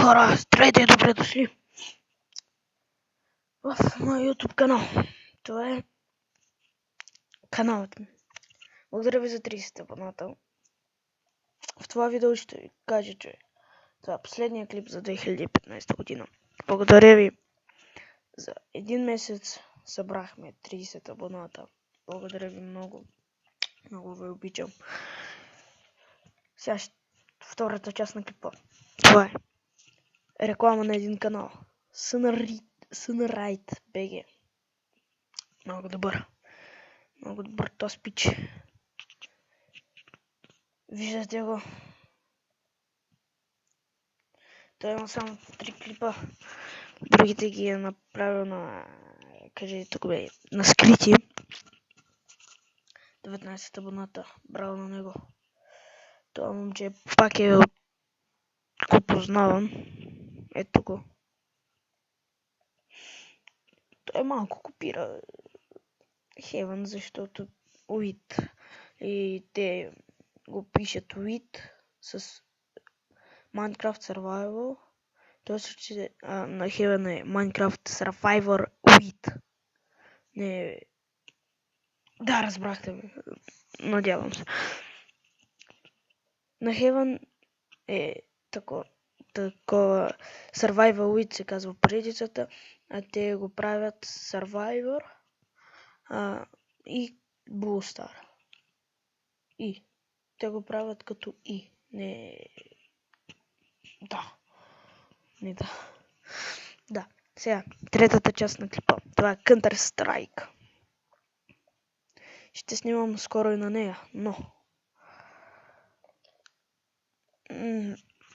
Хора, здравейте и добре дошли в моя YouTube канал. Това е каналът ми. Благодаря ви за 30 абоната. В това видео ще ви кажа, че това е последния клип за 2015 година. Благодаря ви. За един месец събрахме 30 абоната. Благодаря ви много. Много ви обичам. Сега втората част на клипа. Това е реклама на един канал. Sunride BG. Много добър този пич. Виждате го. Той има само 3 клипа. Другите ги е направил на... Кажете тук бе, на скрити. 19 абоната. Браво на него. Това момче пак го познавам. Ето го. Той малко копира Heaven, защото Уит. И те го пишат Уит с Minecraft Survival. Тоест, че на Heaven е Minecraft Survivor With. Не... Да, разбрахте ме. Надявам се. На Heaven е такова Survival With се казва предицата, а те го правят Survivor и Blue Star. И. Те го правят като и. Не... Да. Не да. Да. Сега, третата част на клипа. Това е Counter Strike. Ще снимам скоро и на нея, но...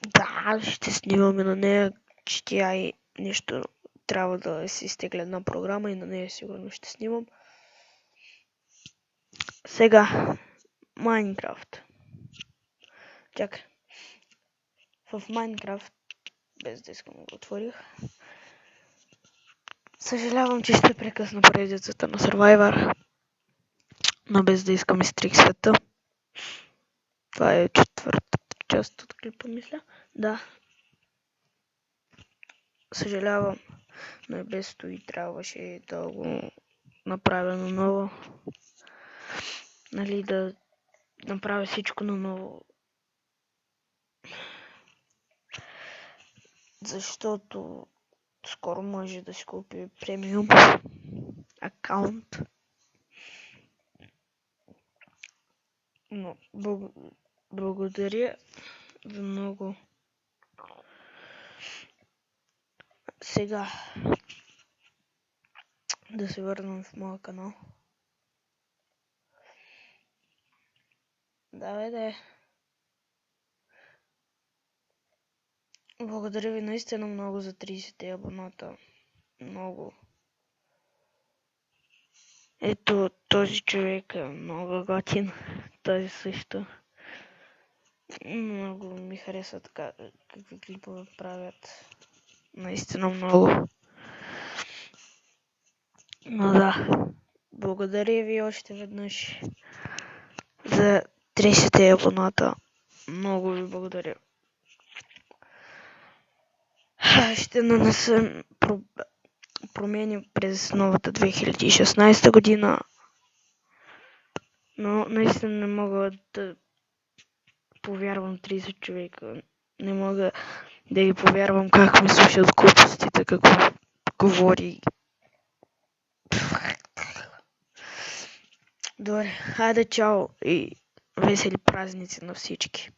Да, ще снимаме на нея, че тя и нещо трябва да се изтегля една програма и на нея сигурно ще снимам. Сега, Майнкрафт. Чакай. В Майнкрафт, без да искам го отворих. Съжалявам, че ще прекъсна поредицата на Survivor. Но без да искам изтрих света. Това е четвъртата част от клипа, мисля. Да. Съжалявам, но и без това и трябваше да го направя наново. Нали, да направя всичко наново. Защото скоро може да си купи премиум акаунт. Но благодаря ви много. Сега да се върнем в моя канал. Да. Благодаря ви наистина много за 30 абоната. Много. Ето този човек е много готин. Този също. Много ми хареса така какви клипове правят. Наистина много. Но да. Благодаря ви още веднъж за 30 абоната. Много ви благодаря. Ще нанесем промени през новата 2016 година. Но наистина не мога да повярвам 30 човека. Не мога да ги повярвам как ми слушат глупостите, какво говори. Добре, хайде чао и весели празници на всички.